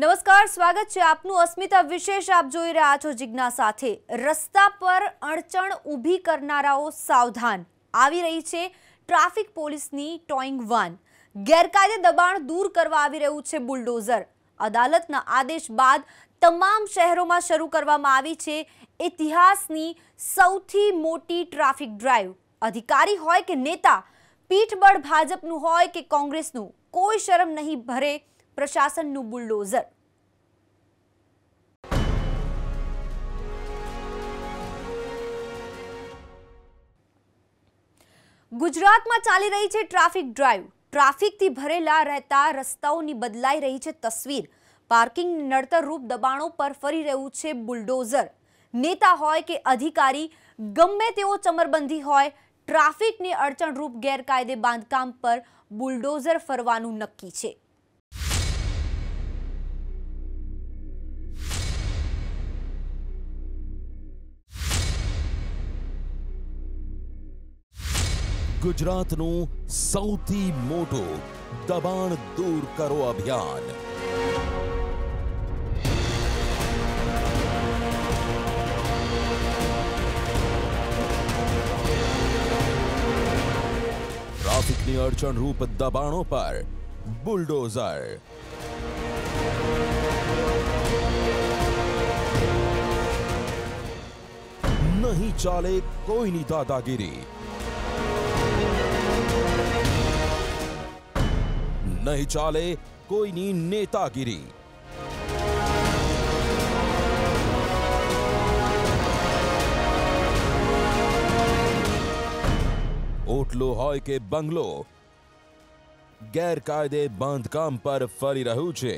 નમસ્કાર, સ્વાગત છે આપનું અસ્મિતા વિશેષ આપ જોઈ રહ્યા છો જિજ્ઞા સાથે। રસ્તા પર અડચણ ઊભી કરનારાઓ સાવધાન, આવી રહી છે ટ્રાફિક પોલીસની ટોઈંગ વાન। ગેરકાયદે દબાણ દૂર કરવા આવી રહ્યું છે બુલડોઝર। અદાલતના આદેશ બાદ તમામ શહેરોમાં શરૂ કરવામાં આવી છે ઇતિહાસની સૌથી મોટી ટ્રાફિક ડ્રાઈવ। અધિકારી હોય કે નેતા, પીઠબળ ભાજપનું હોય કે કોંગ્રેસનું, કોઈ શરમ નહીં ભરે પ્રશાસનનું બુલડોઝર। ગુજરાતમાં ચાલી રહી છે ટ્રાફિક ડ્રાઈવ। ટ્રાફિકથી ભરેલા રહેતા રસ્તાઓની બદલાઈ રહી છે તસવીર। પાર્કિંગ નડતરરૂપ દબાણો પર ફરી રહ્યું છે બુલડોઝર। નેતા હોય કે અધિકારી, ગમે તેઓ ચમરબંધી હોય, ટ્રાફિકની અડચણરૂપ ગેરકાયદે બાંધકામ પર બુલડોઝર ફરવાનું નક્કી છે। ગુજરાતનું સૌથી મોટું દબાણ દૂર કરો અભિયાન। ટ્રાફિકની અડચણરૂપ દબાણો પર બુલડોઝર। નહીં ચાલે કોઈની દાદાગીરી, नहीं चाले कोईनी नेतागिरी। ओटलो होय के बंगलो, गैरकायदे बांधकाम पर फरी रह्યું છે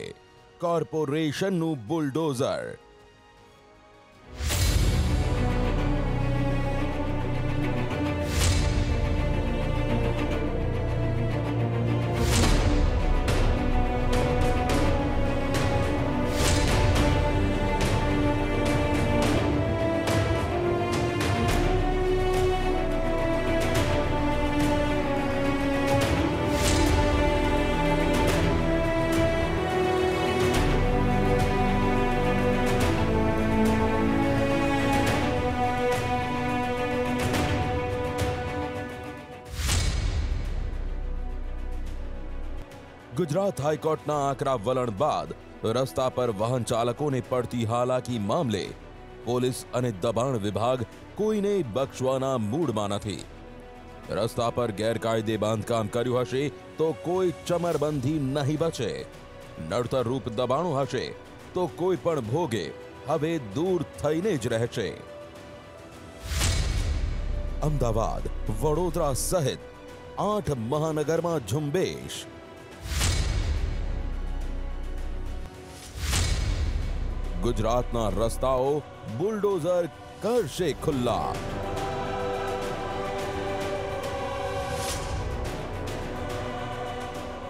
કોર્પોરેશનનું બુલડોઝર। गुजरात हाईकोर्टना आकरा वलण बाद रस्ता पर वाहन चालकोने पड़ती हालाकी मामले पोलीस अने दबाण विभाग कोईने बख्शवाना मूडमां नथी। रस्ता पर गैरकायदे बांधकाम कर्युं हशे तो कोई चमरबंधी नहीं बचे। नड़तर रूप दबाणो हशे तो कोई पण भोगे हवे दूर थईने ज रहेशे। अमदावाद, वडोदरा सहित 8 महानगरमां झुंबेश। गुजरातना रस्ताओ बुलडोजर करशे खुल्ला।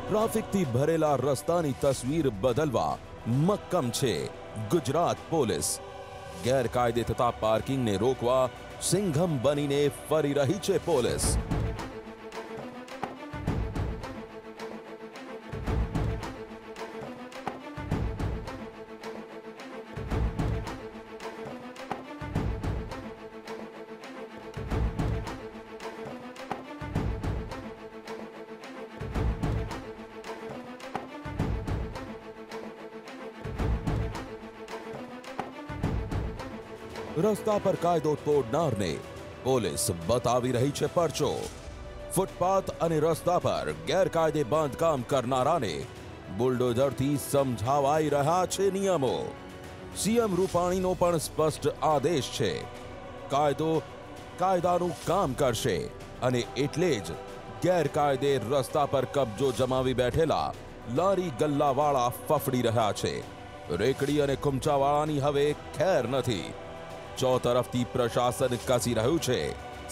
ट्राफिक थी भरेला रस्तानी तस्वीर बदलवा मक्कम छे गुजरात पोलीस। गैरकायदे थता पार्किंग ने रोकवा सिंघम बनीने फरी रही छे पोलीस। रस्ता पर कायदो तोड़नारने पोलीस बतावी रही छे परचो। फूटपाथ अने रस्ता पर गैरकायदे बांधकाम करनाराने बुलडोजरथी समझावाई रह्या छे नियमो। सीएम रूपाणीनो पण स्पष्ट आदेश छे, कायदो कायदानुं काम करशे अने एटले ज गैरकायदे रस्ता पर कब्जो जमावी बैठेला लारी गल्लावाळा फफड़ी रह्या छे। रेकड़ी अने खुमचावाळानी हवे खेर नथी। चौतरफथी प्रशासन कसी रह्યું છે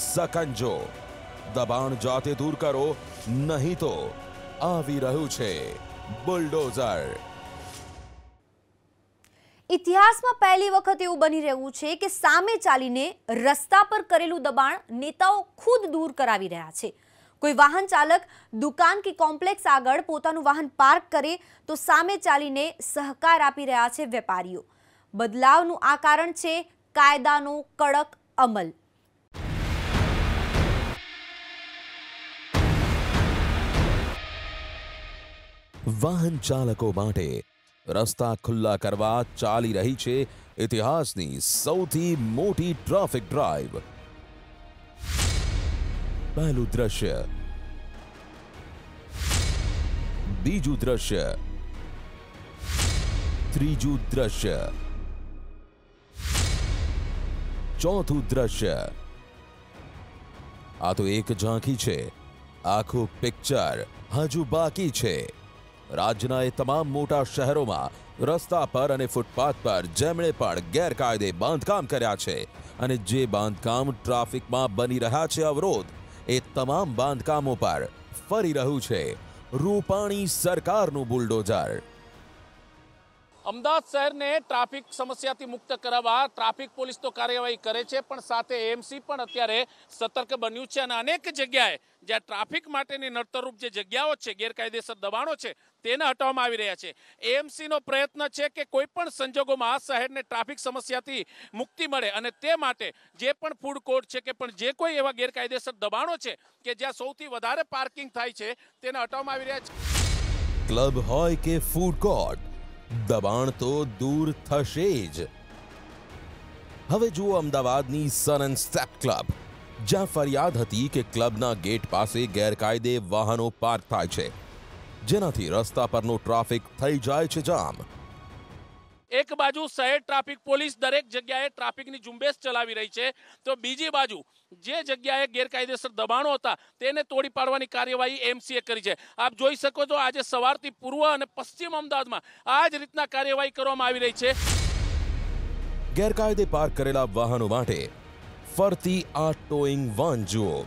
सकंजो। दबाण जाते दूर करो, नहीं तो आवी રહ્યું છે बुलडोजर। ઇતિહાસમાં પહેલી વખત એવું બની રહ્યું છે કે સામે ચાલીને રસ્તા પર કરેલું દબાણ નેતાઓ ખુદ દૂર કરાવી રહ્યા છે। કોઈ વાહન ચાલક દુકાન કે કોમ્પ્લેક્સ આગળ પોતાનું વાહન પાર્ક કરે તો સામે ચાલીને સહકાર આપી રહ્યા છે વેપારીઓ. બદલાવનું આ કારણ છે કાયદાનો કડક અમલ. વાહન ચાલકો માટે રસ્તા ખુલ્લા કરવા ચાલી રહી છે ઇતિહાસની સૌથી મોટી ટ્રાફિક ડ્રાઈવ. પહેલું દ્રશ્ય, બીજું દ્રશ્ય, ત્રીજું દ્રશ્ય, ચોથું દ્રશ્ય. આ તો એક ઝાંખી છે, આખું પિક્ચર હજુ બાકી છે. રાજ્યના એ તમામ મોટા શહેરોમાં રસ્તા પર અને ફૂટપાથ પર જેમણે પણ ગેરકાયદે બાંધકામ કર્યા છે અને જે બાંધકામ ટ્રાફિકમાં બની રહ્યા છે અવરોધ, એ તમામ બાંધકામો પર ફરી રહ્યું છે રૂપાણી સરકારનું બુલડોઝર. અમદાવાદ શહેરને ટ્રાફિક સમસ્યાથી મુક્ત કરાવવા ટ્રાફિક પોલીસ તો કાર્યવાહી કરે છે, પણ સાથે એએમસી પણ અત્યારે સતર્ક બન્યું છે અને અનેક જગ્યાએ જ્યાં ટ્રાફિક માટેની નડતરરૂપ જે જગ્યાઓ છે, ગેરકાયદેસર દબાણો છે, તેને હટાવવામાં આવી રહ્યા છે. એએમસીનો પ્રયત્ન છે કે કોઈ પણ સંજોગોમાં શહેરને ટ્રાફિક સમસ્યાથી મુક્તિ મળે અને તે માટે જે પણ ફૂડ કોર્ટ છે કે પણ જે કોઈ એવા ગેરકાયદેસર દબાણો છે કે જ્યાં સૌથી વધારે પાર્કિંગ થાય છે તેને હટાવવામાં આવી રહ્યા છે. ક્લબ હોય કે ફૂડ કોર્ટ, દબાણ તો દૂર થશે જ. હવે જુઓ અમદાવાદની સન એન્ડ સ્ટેપ ક્લબ, જ્યાં ફરિયાદ હતી કે ક્લબના ગેટ પાસે ગેરકાયદે વાહનો પાર્ક થાય છે, જેનાથી રસ્તા પરનો ટ્રાફિક થઈ જાય છે જામ. એક બાજુ શહેર ટ્રાફિક પોલીસ દરેક જગ્યાએ ટ્રાફિકની ઝુંબેશ ચલાવી રહી છે, તો બીજી બાજુ જે જગ્યાએ ગેરકાયદેસર દબાણો હતા તેને તોડી પાડવાની કાર્યવાહી એમસીએ કરી છે. આપ જોઈ શકો છો આજે સવારથી પૂર્વ અને પશ્ચિમ અમદાવાદમાં આ જ રીતના કાર્યવાહી કરવામાં આવી રહી છે. ગેરકાયદે પાર્ક કરેલા વાહનો માટે ફરતી આ ટોઈંગ વાન જુઓ.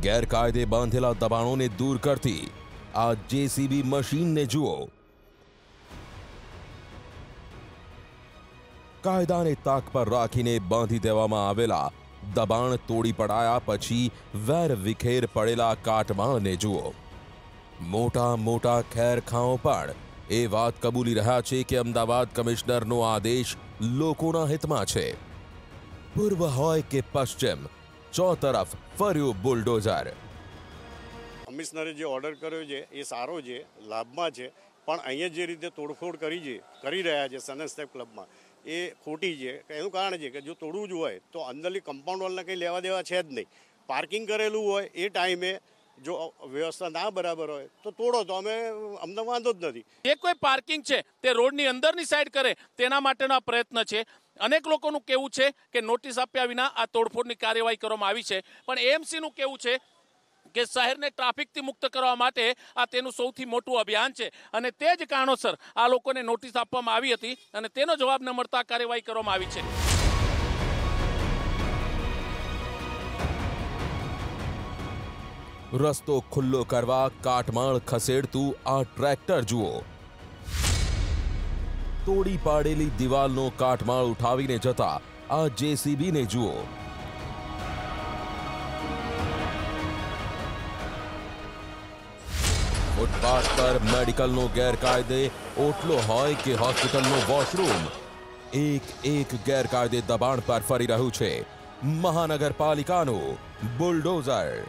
ગેરકાયદે બાંધેલા દબાણોને દૂર કરતી આ જેસીબી મશીનને જુઓ. કાયદાને તાક પર રાખીને બાંધી દેવામાં આવેલા દબાણ તોડી પડાયા પછી વેર વિખેર પડેલા કાટમાળને જુઓ. મોટા મોટા ખેરખાઓ પણ એ વાત કબૂલી રહ્યા છે કે અમદાવાદ કમિશનરનો આદેશ લોકોના હિતમાં છે. પૂર્વ હોય કે પશ્ચિમ, ચોતરફ ફર્યું બુલડોઝર. કમિશનરે જે ઓર્ડર કર્યો છે એ સારો છે, લાભમાં છે, પણ અહીંયા જે રીતે તોડફોડ કરી રહ્યા છે સન એન્ડ સ્ટેપ ક્લબમાં એ ખોટી છે. એનું કારણ છે કે જો તોડવું જ હોય તો અંદરની કમ્પાઉન્ડ વોલને કંઈ લેવા દેવા છે જ નહીં. પાર્કિંગ કરેલું હોય એ ટાઈમે જો વ્યવસ્થા ના બરાબર હોય તો તોડો, તો અમને વાંધો જ નથી. જે કોઈ પાર્કિંગ છે તે રોડની અંદરની સાઈડ કરે તેના માટેનો આ પ્રયત્ન છે. અનેક લોકોનું કહેવું છે કે નોટિસ આપ્યા વિના આ તોડફોડની કાર્યવાહી કરવામાં આવી છે, પણ એએમસીનું કહેવું છે કે શહેરને ટ્રાફિકથી મુક્ત કરવા માટે આ તેનું સૌથી મોટું અભિયાન છે અને તે જ કારણોસર આ લોકોને નોટિસ આપવામાં આવી હતી અને તેનો જવાબ ન મળતા કાર્યવાહી કરવામાં આવી છે. રસ્તો ખુલ્લો કરવા કાટમાળ ખસેડતું આ ટ્રેક્ટર જુઓ. તોડી પાડેલી દિવાલનો કાટમાળ ઉઠાવીને જતા આ જેસીબીને જુઓ. ફૂટપાથ પર મેડિકલનો ગેરકાયદે ઓટલો હોય કે હોસ્પિટલનો વોશરૂમ, એક એક ગેરકાયદે દબાણ પર ફરી રહ્યું છે મહાનગરપાલિકાનું બુલડોઝર.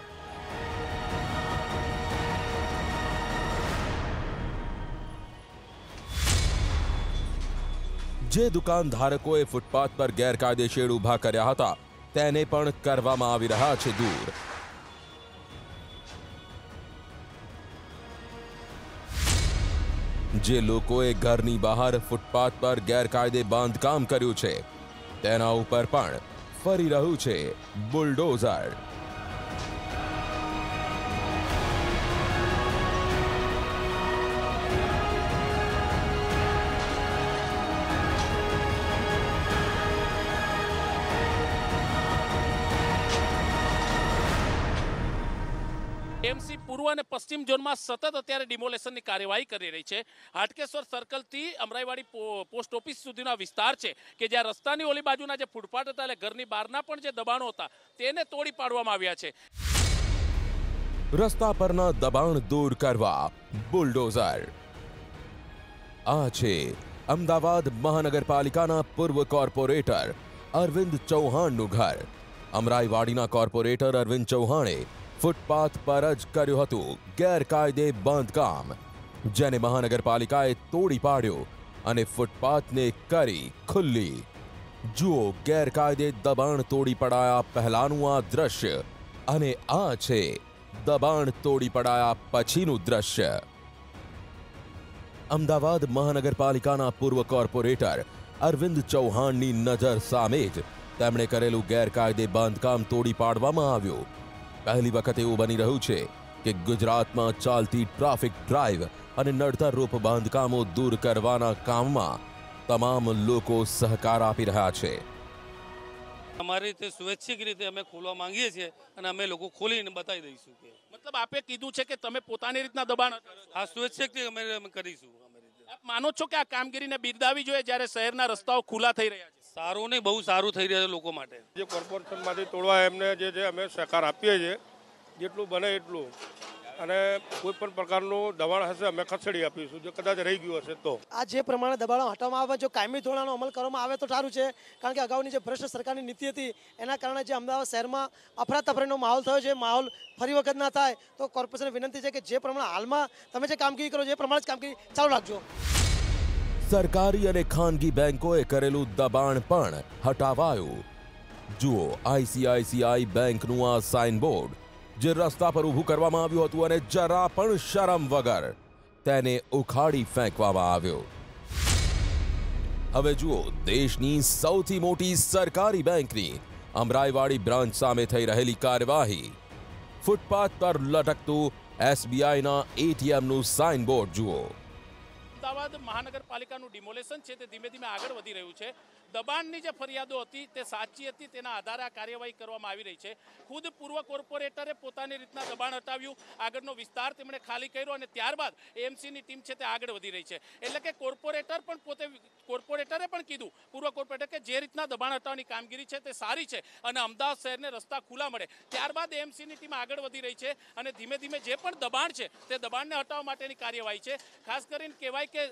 જે દુકાનધારકોએ ફૂટપાથ પર ગેરકાયદે શેડ ઊભા કર્યા હતા તેને પણ કરવામાં આવી રહ્યા છે દૂર. જે લોકોએ ઘરની બહાર ફૂટપાથ પર ગેરકાયદે બાંધકામ કર્યું છે તેના ઉપર પણ ફરી રહ્યું છે બુલડોઝર. એમસી પૂર્વ અને પશ્ચિમ ઝોનમાં સતત અત્યારે ડિમોલેશનની કાર્યવાહી કરી રહી છે. હાટકેશ્વર સર્કલથી અમરાઈવાડી પોસ્ટ ઓફિસ સુધીનો વિસ્તાર છે કે જ્યાં રસ્તાની ઓલી બાજુના જે ફૂટપાથ હતા એટલે ઘરની બહારના પણ જે દબાણો હતા તેને તોડી પાડવામાં આવ્યા છે. રસ્તા પરના દબાણ દૂર કરવા બુલડોઝર. આ છે અમદાવાદ મહાનગરપાલિકાના પૂર્વ કોર્પોરેટર અરવિંદ ચૌહાણનું ઘર. અમરાઈવાડીના કોર્પોરેટર અરવિંદ ચૌહાણે ફૂટપાથ પર જ કર્યું હતું ગેરકાયદે બાંધકામ, જેને મહાનગરપાલિકાએ તોડી પાડ્યું અને ફૂટપાથને કરી ખુલ્લી. જુઓ ગેરકાયદે દબાણ તોડી પડાયા પહેલાનું આ દ્રશ્ય અને આ છે દબાણ તોડી પડાયા પછીનું દ્રશ્ય. અમદાવાદ મહાનગરપાલિકાના પૂર્વ કોર્પોરેટર અરવિંદ ચૌહાણની નજર સામે જ તેમણે કરેલું ગેરકાયદે બાંધકામ તોડી પાડવામાં આવ્યું. પહેલી વખત એવું બની રહ્યું છે કે ગુજરાતમાં ચાલતી ટ્રાફિક ડ્રાઈવ અને નડતરરૂપ બાંધકામો દૂર કરવાના કામમાં તમામ લોકો સહકાર આપી રહ્યા છે. અમારી રીતે સ્વૈચ્છિક રીતે અમે ખોલવા માંગીએ છીએ અને અમે લોકો ખોલીને બતાવી દઈશું. કે મતલબ આપે કીધું છે કે તમે પોતાની રીતના દબાણ હા સ્વૈચ્છિક અમે કરીશું. આપ માનો છો કે આ કામગીરીને બિરદાવી જોઈએ જ્યારે શહેરના રસ્તાઓ ખુલ્લા થઈ રહ્યા છે? સારું નહીં, બહુ સારું થઈ રહ્યા છે લોકો માટે. જે કોર્પોરેશનમાંથી તોડવા એમને જે છે અમે સહકાર આપીએ છીએ જેટલું બને એટલું, અને કોઈ પણ પ્રકારનું દબાણ હશે અમે ખસેડી આપીશું જો કદાચ રહી ગયું હશે તો. આ જે પ્રમાણે દબાણો હટાવવામાં આવે, જો કાયમી ધોરણનો અમલ કરવામાં આવે તો સારું છે. કારણ કે અગાઉની જે ભ્રષ્ટ સરકારની નીતિ હતી એના કારણે જે અમદાવાદ શહેરમાં અફરાતફરીનો માહોલ થયો છે, માહોલ ફરી વખત ના થાય તો કોર્પોરેશનને વિનંતી છે કે જે પ્રમાણે હાલમાં તમે જે કામગીરી કરો છો એ પ્રમાણે જ કામગીરી ચાલુ રાખજો. સરકારી અને ખાનગી બેંકોએ કરેલું દબાણ પણ હટાવાયું. જુઓ આઈસીઆઈસીઆઈ બેંકનું આ સાઇનબોર્ડ જે રસ્તા પર ઊભું કરવામાં આવ્યું હતું અને જરા પણ શરમ વગર તેને ઉખાડી ફેંકવામાં આવ્યો. હવે જુઓ દેશની સૌથી મોટી સરકારી બેંકની અમરાઈવાડી બ્રાન્ચ સામે થઈ રહેલી કાર્યવાહી. ફૂટપાથ પર લટકતું એસબીઆઈના એટીએમનું સાઇનબોર્ડ જુઓ. અમદાવાદ મહાનગરપાલિકાનું ડિમોલેશન છે તે ધીમે ધીમે આગળ વધી રહ્યું છે. દબાણની જે ફરિયાદો હતી તે સાચી હતી, તેના આધારે આ કાર્યવાહી કરવામાં આવી રહી છે. ખુદ પૂર્વ કોર્પોરેટરે પોતાની રીતના દબાણ હટાવ્યું, આગળનો વિસ્તાર તેમણે ખાલી કર્યો અને ત્યારબાદ એએમસીની ટીમ છે તે આગળ વધી રહી છે. એટલે કે કોર્પોરેટરે પણ કીધું, પૂર્વ કોર્પોરેટર, કે જે રીતના દબાણ હટાવવાની કામગીરી છે તે સારી છે અને અમદાવાદ શહેરને રસ્તા ખુલ્લા મળે. ત્યારબાદ એએમસીની ટીમ આગળ વધી રહી છે અને ધીમે ધીમે જે પણ દબાણ છે તે દબાણને હટાવવા માટેની કાર્યવાહી છે. ખાસ કરીને કહેવાય કે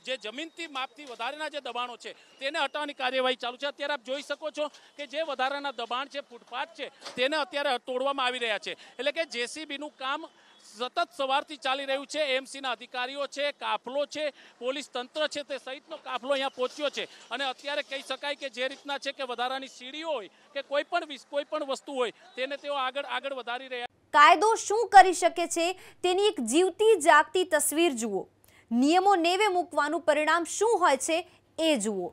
જે જમીનથી માપથી વધારેના જે દબાણો છે તેને હટાવવાની કાર્યવાહી ચાલુ છે. અત્યારે આપ જોઈ શકો છો કે જે વધારાના દબાણ છે, ફૂટપાથ છે, તેને અત્યારે તોડવામાં આવી રહ્યા છે. એટલે કે જેસીબીનું કામ સતત સવારથી ચાલી રહ્યું છે. એએમસીના અધિકારીઓ છે, કાફલો છે, પોલીસ તંત્ર છે, તે સહિતનો કાફલો અહીંયા પહોંચ્યો છે અને અત્યારે કહી શકાય કે જે રીતના છે કે વધારાની સીડીઓ હોય કે કોઈ પણ વસ્તુ હોય તેને તેઓ આગળ વધારી રહ્યા. કાયદો શું કરી શકે છે તેની એક જીવતી જાગતી તસવીર જુઓ. નિયમો નેવે મૂકવાનું પરિણામ શું હોય છે એ જુઓ.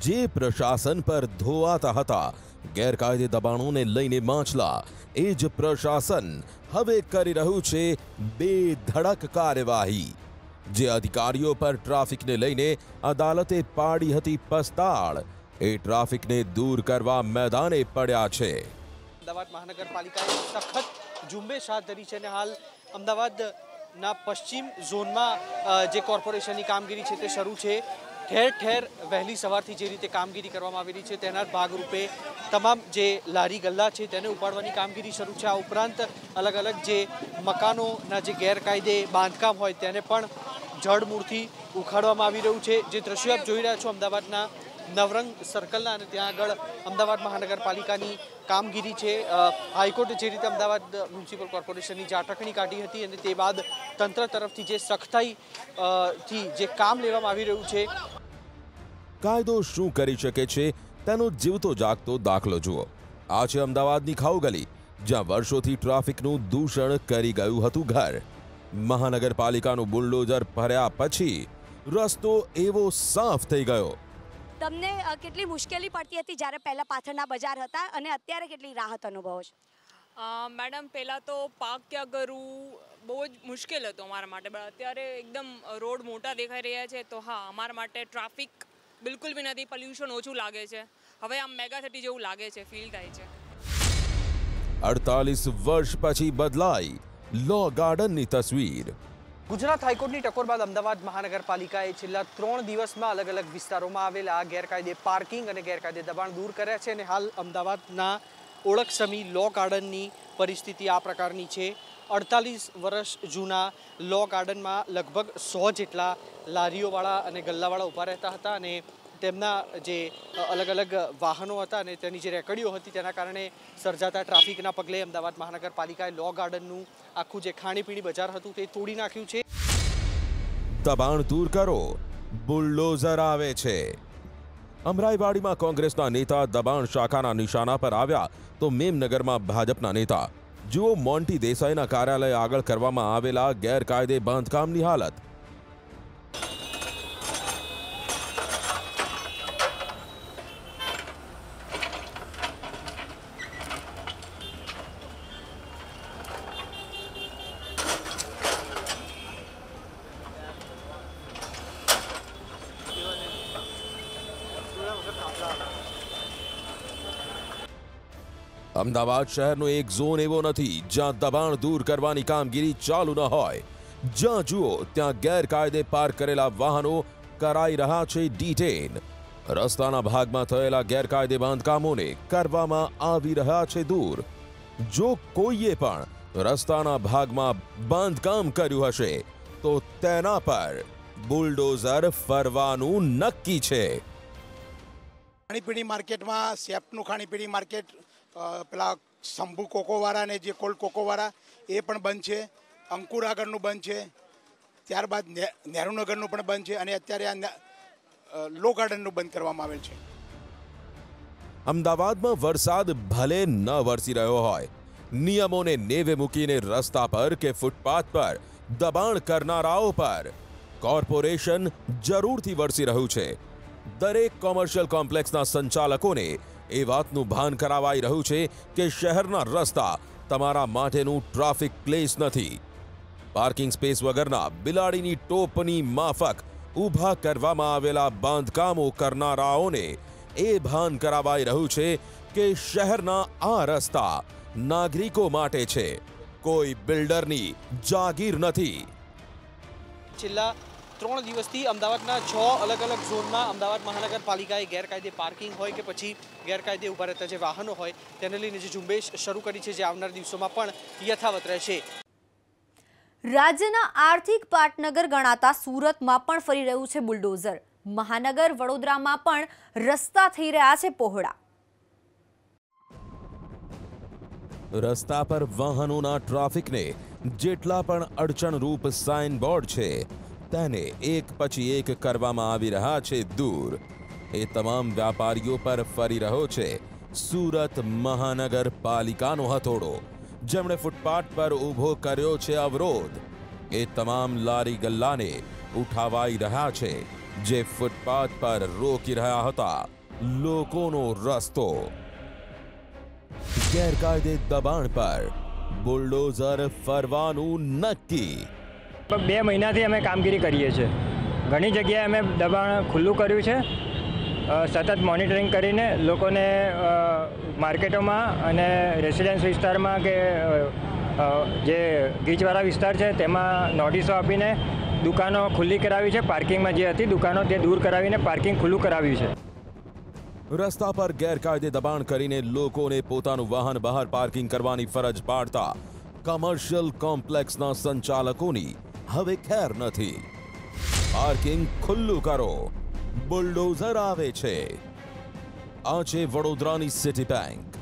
જે પ્રશાસન પર ધોવાતા હતા ગેરકાયદે દબાણોને લઈને માછલા, એ જ પ્રશાસન હવે કરી રહ્યું છે બેધડક કાર્યવાહી. જે અધિકારીઓ પર ટ્રાફિકને લઈને અદાલતે પાડી હતી પસ્તાળ, એ ટ્રાફિકને દૂર કરવા મેદાને પડ્યા છે. અમદાવાદ મહાનગરપાલિકાએ સખત ઝુંબેશ હાથ ધરી છે અને હાલ અમદાવાદના પશ્ચિમ ઝોનમાં જે કોર્પોરેશનની કામગીરી છે તે શરૂ છે. ઠેર ઠેર વહેલી સવારથી જે રીતે કામગીરી કરવામાં આવી રહી છે તેના ભાગરૂપે તમામ જે લારી ગલ્લા છે તેને ઉપાડવાની કામગીરી શરૂ છે. આ ઉપરાંત અલગ અલગ જે મકાનોના જે ગેરકાયદે બાંધકામ હોય તેને પણ જડમૂળથી ઉખાડવામાં આવી રહ્યું છે. જે દ્રશ્યો આપ જોઈ રહ્યા છો અમદાવાદના નવરંગ સર્કલના, અને ત્યાં આગળ અમદાવાદ મહાનગરપાલિકાની કામગીરી છે. હાઈકોર્ટે જે રીતે અમદાવાદ મ્યુનિસિપલ કોર્પોરેશનની ઝાટકણી કાઢી હતી અને તે બાદ તંત્ર તરફથી જે સખ્તાઈથી જે કામ લેવામાં આવી રહ્યું છે. કાયદો શું કરી શકે છે તેનો જીવતો જાગતો દાખલો જુઓ. આ છે અમદાવાદની ખાઉગલી, જ્યાં વર્ષોથી ટ્રાફિકનું દૂષણ કરી ગયું હતું ઘર. મહાનગરપાલિકાનું બુલડોઝર ભર્યા પછી રસ્તો એવો સાફ થઈ ગયો. તમને કેટલી મુશ્કેલી પડતી હતી જ્યારે પહેલાં પાથરના બજાર હતા અને અત્યારે કેટલી રાહત અનુભવો છો? મેડમ, પહેલાં તો પાર્ક ત્યાં કરવું બહુ જ મુશ્કેલ હતું અમારા માટે, પણ અત્યારે એકદમ રોડ મોટા દેખાઈ રહ્યા છે તો હા, અમારા માટે ટ્રાફિક બિલકુલ બી નથી, પોલ્યુશન ઓછું લાગે છે. હવે આમ મેગા સિટી જેવું લાગે છે, ફીલ થાય છે. 48 વર્ષ પછી બદલાઈ લો ગાર્ડનની તસવીર. ગુજરાત હાઈકોર્ટની ટકોર બાદ અમદાવાદ મહાનગરપાલિકાએ છેલ્લા 3 દિવસમાં અલગ અલગ વિસ્તારોમાં આવેલા ગેરકાયદે પાર્કિંગ અને ગેરકાયદે દબાણ દૂર કર્યા છે અને હાલ અમદાવાદના ઓળખસમી લો ગાર્ડનની પરિસ્થિતિ આ પ્રકારની છે। 48 વર્ષ જૂના લો ગાર્ડનમાં લગભગ 100 જેટલા લારીઓવાળા અને ગલ્લાવાળા ઊભા રહેતા હતા અને તેમના જે અલગ અલગ વાહનો હતા અને તેની જે રેકડીઓ હતી તેના કારણે સર્જાતા ટ્રાફિકના પગલે અમદાવાદ મહાનગરપાલિકાએ લો ગાર્ડનનું આખું જે ખાણીપીણી બજાર હતું તે તોડી નાખ્યું છે। દબાણ દૂર કરો, બુલડોઝર આવે છે। અમરાઈવાડીમાં કોંગ્રેસના નેતા દબાણ શાખાના નિશાના પર આવ્યા તો મેમનગરમાં ભાજપના નેતા। જુઓ મોન્ટી દેસાઈના કાર્યાલય આગળ કરવામાં આવેલા ગેરકાયદે બાંધકામની હાલત। અમદાવાદ શહેરનો એક ઝોન એવો નથી જ્યાં દબાણ દૂર કરવાની કામગીરી ચાલુ ન હોય। જ્યાં જુઓ ત્યાં ગેરકાયદે પાર્ક કરેલા વાહનો કરાઈ રહ્યા છે ડિટેન। રસ્તાના ભાગમાં થયેલા ગેરકાયદે બાંધકામોને કરવામાં આવી રહ્યા છે દૂર। જો કોઈએ પણ રસ્તાના ભાગમાં બાંધકામ કર્યું હશે તો તેના પર બુલડોઝર ફરવાનું નક્કી છે। ખાણીપીણી માર્કેટમાં સેફનું ખાણીપીણી માર્કેટ પેલા શંભુ કોકોવાળા ને જે કોલ્ડ કોકોવાળા એ પણ બંધ છે। અંકુર આગળનું બંધ છે, ત્યારબાદ નહેરુનગરનું પણ બંધ છે અને અત્યારે આ લો ગાર્ડનનું બંધ કરવામાં આવેલ છે। અમદાવાદમાં વરસાદ ભલે ન વરસી રહ્યો હોય, નિયમોને નેવે મૂકીને રસ્તા પર કે ફૂટપાથ પર દબાણ કરનારાઓ પર કોર્પોરેશન જરૂરથી વરસી રહ્યું છે। દરેક કોમર્શિયલ કોમ્પ્લેક્સના સંચાલકોને એ વાતનું ભાન કરાવાઈ રહ્યું છે કે શહેરના રસ્તા તમારા માટેનું ટ્રાફિક પ્લેસ નથી। પાર્કિંગ સ્પેસ વગરના બિલાડીની ટોપની માફક ઊભા કરવામાં આવેલા બાંધકામો કરનારાઓને એ ભાન કરાવાઈ રહ્યું છે કે શહેરના આ રસ્તા નાગરિકો માટે છે, કોઈ બિલ્ડરની જાગીર નથી। છેલ્લા 3 દિવસથી અમદાવાદના 6 અલગ અલગ ઝોનમાં અમદાવાદ મહાનગરપાલિકાએ ગેરકાયદે પાર્કિંગ હોય કે પછી ગેરકાયદે ઊભા રહેતા જે વાહનો હોય તેને લઈને જે ઝુંબેશ શરૂ કરી છે, જે આવનાર દિવસોમાં પણ યથાવત રહેશે। રાજ્યના આર્થિક પાટનગર ગણાતા સુરતમાં પણ ફરી રહ્યું છે બુલડોઝર। મહાનગર વડોદરામાં પણ રસ્તા થઈ રહ્યા છે પહોળા। રસ્તા પર વાહનોના ટ્રાફિકને જેટલા પણ અડચણરૂપ સાઇન બોર્ડ છે તેને એક પછી એક કરવામાં આવી રહ્યા છે દૂર। એ તમામ વ્યાપારીઓ પર ફરી રહ્યો છે સુરત મહાનગરપાલિકાનો હથોડો, જેમણે ફૂટપાથ પર ઊભો કર્યો છે અવરોધ। એ તમામ લારી ગલ્લાને ઉઠાવાઈ રહ્યા છે જે ફૂટપાથ પર રોકી રહ્યા હતા લોકોનો રસ્તો। ગેરકાયદે દબાણ પર બુલડોઝર ફરવાનું નક્કી। 2 મહિનાથી અમે કામગીરી કરીએ છીએ। ઘણી જગ્યાએ અમે દબાણ ખુલ્લું કર્યું છે। સતત મોનિટરિંગ કરીને લોકોને માર્કેટોમાં અને રેસિડેન્સ વિસ્તારમાં કે જે ગીચવાળા વિસ્તાર છે તેમાં નોટિસો આપીને દુકાનો ખુલ્લી કરાવી છે। પાર્કિંગમાં જે હતી દુકાનો તે દૂર કરાવીને પાર્કિંગ ખુલ્લું કરાવ્યું છે। રસ્તા પર ગેરકાયદે દબાણ કરીને લોકોને પોતાનું વાહન બહાર પાર્કિંગ કરવાની ફરજ પાડતા કોમર્શિયલ કોમ્પ્લેક્સના સંચાલકોની હવે ખેર નથી। પાર્કિંગ ખુલ્લું કરો, બુલડોઝર આવે છે। આ છે વડોદરાની સિટી બેંક।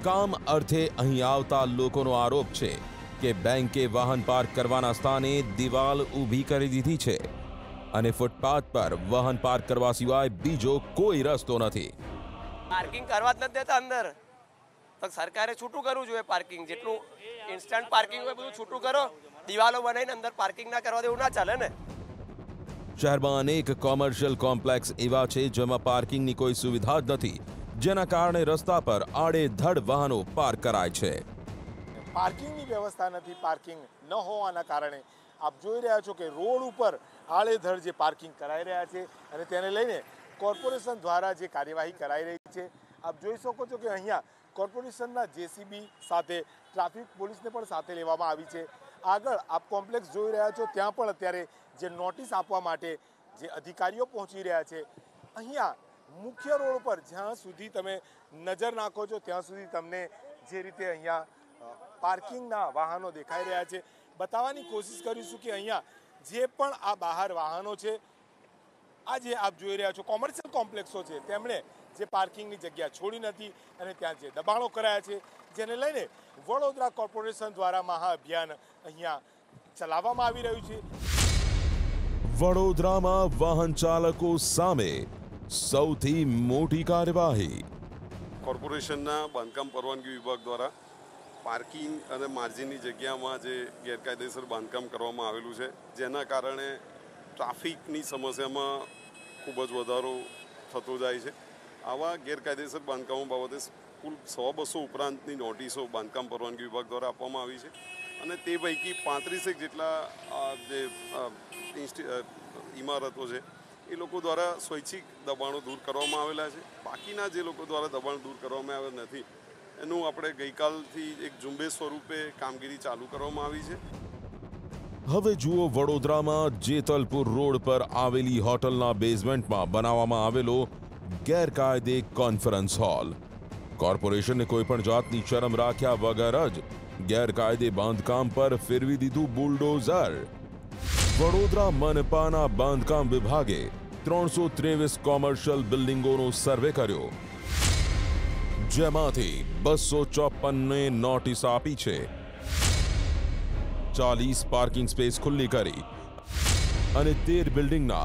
કામ અર્થે અહીં આવતા લોકોનો આરોપ છે કે બેંકે વાહન પાર્ક કરવાના સ્થાને દિવાલ ઊભી કરી દીધી છે અને ફૂટપાથ પર વાહન પાર્ક કરવા સિવાય બીજો કોઈ રસ્તો નથી। પાર્કિંગ કરવા જ નથી દેતા અંદર, તો સરકારે છૂટું કરવું જોઈએ। પાર્કિંગ જેટલું ઇન્સ્ટન્ટ પાર્કિંગ હોય બધું છૂટું કરો, દિવાલો બનાવીને અંદર પાર્કિંગ ના કરવા દેવું ના ચાલે ને। શહેરમાં અનેક કોમર્શિયલ કોમ્પ્લેક્સ એવા છે જેમાં પાર્કિંગની કોઈ સુવિધા જ નથી, જેના કારણે રસ્તા પર આડેધડ વાહનો પાર્ક કરાય છે। પાર્કિંગની વ્યવસ્થા નથી। પાર્કિંગ ન હોવાના કારણે આપ જોઈ રહ્યા છો કે રોડ ઉપર આડેધડ જે પાર્કિંગ કરાઈ રહ્યા છે અને તેને લઈને કોર્પોરેશન દ્વારા જે કાર્યવાહી કરાઈ રહી છે। આપ જોઈ શકો છો કે અહીંયા કોર્પોરેશનના જેસીબી સાથે ટ્રાફિક પોલીસને પણ સાથે લેવામાં આવી છે। આગળ આપ કોમ્પ્લેક્સ જોઈ રહ્યા છો ત્યાં પણ અત્યારે જે નોટિસ આપવા માટે જે અધિકારીઓ પહોંચી રહ્યા છે, અહીંયા મુખ્ય રોડ પર જ્યાં સુધી તમે નજર નાખો છો ત્યાં સુધી તમને જે રીતે અહીંયા પાર્કિંગના વાહનો દેખાઈ રહ્યા છે, બતાવવાની કોશિશ કરીશું કે અહીંયા જે પણ આ બહાર વાહનો છે, આ જે આપ જોઈ રહ્યા છો કોમર્શિયલ કોમ્પ્લેક્સો છે, તેમણે જે પાર્કિંગની જગ્યા છોડી નથી અને ત્યાં જે દબાણો કરાયા છે, જેને લઈને વડોદરા કોર્પોરેશન દ્વારા મહાઅભિયાન અહીંયા ચલાવવામાં આવી રહ્યું છે। વડોદરામાં વાહન ચાલકો સામે સૌથી મોટી કાર્યવાહી। કોર્પોરેશનના બાંધકામ પરવાનગી વિભાગ દ્વારા પાર્કિંગ અને માર્જિનની જગ્યામાં જે ગેરકાયદેસર બાંધકામ કરવામાં આવેલું છે, જેના કારણે ટ્રાફિકની સમસ્યામાં ખૂબ જ વધારો થતો જાય છે। આવા ગેરકાયદેસર બાંધકામો બાબતે કુલ 100-200 ઉપરાંતની નોટિસો બાંધકામ પરવાનગી વિભાગ દ્વારા આપવામાં આવી છે અને તે પૈકી 35 જેટલા જે ઇમારતો છે એ લોકો દ્વારા સ્વૈચ્છિક દબાણો દૂર કરવામાં આવેલા છે। બાકીના જે લોકો દ્વારા દબાણ દૂર કરવામાં આવેલ નથી, એનું આપણે ગઈકાલથી એક ઝુંબેશ સ્વરૂપે કામગીરી ચાલુ કરવામાં આવી છે। હવે જુઓ વડોદરામાં જેતલપુર રોડ પર આવેલી હોટલના બેઝમેન્ટમાં બનાવવામાં આવેલો ગેરકાયદે કોન્ફરન્સ હોલ। કોર્પોરેશને કોઈ પણ જાતની શરમ રાખ્યા વગર જ ગેરકાયદે બાંધકામ પર ફેરવી દીધું બુલડોઝર। વડોદરા મનપાના બાંધકામ વિભાગે 323 કોમર્શિયલ બિલ્ડિંગોનો સર્વે કર્યો, જેમાંથી 254ને નોટિસ આપી છે, 40 પાર્કિંગ સ્પેસ ખુલ્લી કરી અને 13 બિલ્ડિંગના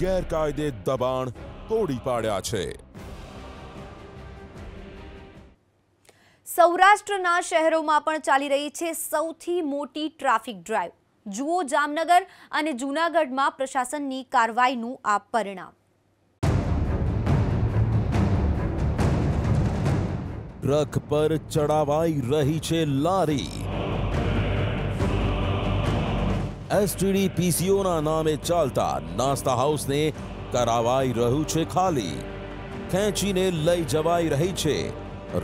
ગેરકાયદે દબાણ તોડી પાડ્યા છે। સૌરાષ્ટ્રના શહેરોમાં પણ ચાલી રહી છે સૌથી મોટી ટ્રાફિક ડ્રાઈવ। જુઓ જામનગર અને જૂનાગઢમાં પ્રશાસનની કાર્યવાહીનું આ પરિણામ। ટ્રક પર ચડાવાઈ રહી છે લારી। એસટીડી પીસીઓના નામે ચાલતા નાસ્તા હાઉસને કરાવાઈ રહ્યું છે ખાલી। ખેંચીને લઈ જવાઈ રહી છે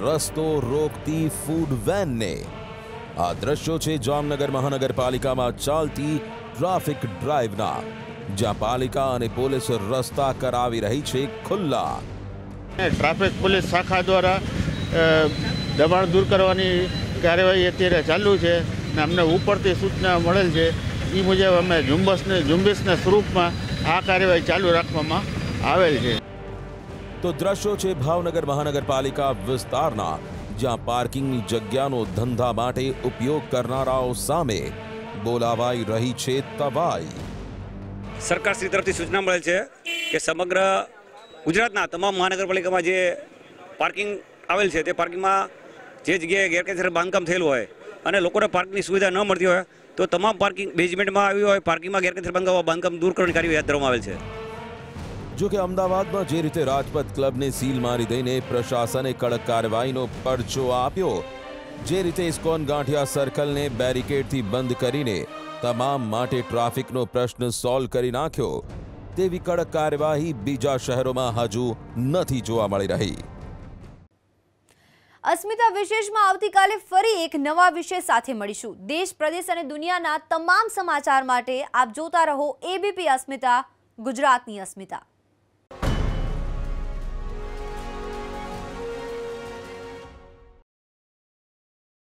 રસ્તો રોકતી ફૂડ વેનને। આ દ્રશ્યો છે જામનગર મહાનગરપાલિકામાં ચાલતી ટ્રાફિક ડ્રાઈવના, જ્યાં પાલિકા અને પોલીસ રસ્તા કરાવી રહી છે ખુલ્લા। ટ્રાફિક પોલીસ શાખા દ્વારા દબાણ દૂર કરવાની કાર્યવાહી અત્યારે ચાલુ છે અને અમને ઉપરથી સૂચના મળેલ છે, એ મુજબ અમે ઝુંબેશના સ્વરૂપમાં આ કાર્યવાહી ચાલુ રાખવામાં આવેલ છે। તો દ્રશ્યો છે ભાવનગર મહાનગરપાલિકા વિસ્તારના, જ્યાં પાર્કિંગની જગ્યાનો ધંધા માટે ઉપયોગ કરનારાઓ સામે બોલાવાઈ રહી છે તવાઈ। સરકારશ્રી તરફથી સૂચના મળેલ છે કે સમગ્ર ગુજરાતના તમામ મહાનગરપાલિકામાં જે પાર્કિંગ આવેલ છે તે પાર્કિંગમાં જે જગ્યાએ ગેરકાયદેસર બાંધકામ થયેલું હોય અને લોકોને પાર્કિંગની સુવિધા ન મળતી હોય તો તમામ પાર્કિંગ બેઝમેન્ટમાં આવી હોય પાર્કિંગમાં ગેરકાયદેસર બાંધકામ દૂર કરવાની કાર્યવાહી હાથ ધરવામાં આવેલ છે। જો કે અમદાવાદમાં જે રીતે રાજપથ ક્લબને સીલ મારી દઈને પ્રશાસને કડક કાર્યવાહીનો પરચો આપ્યો, જે રીતે ઇસ્કોન ગાંઠિયા સર્કલને બેરિકેડથી બંધ કરીને તમામ માટે ટ્રાફિકનો પ્રશ્ન સોલ્વ કરી નાખ્યો, તેવી કડક કાર્યવાહી બીજા શહેરોમાં હજુ નથી જોવા મળી રહી। અસ્મિતા વિશેષમાં આવતીકાલે ફરી એક નવા વિષય સાથે મળીશું। દેશ, પ્રદેશ અને દુનિયાના તમામ સમાચાર માટે આપ જોતા રહો એબીપી અસ્મિતા, ગુજરાતની અસ્મિતા।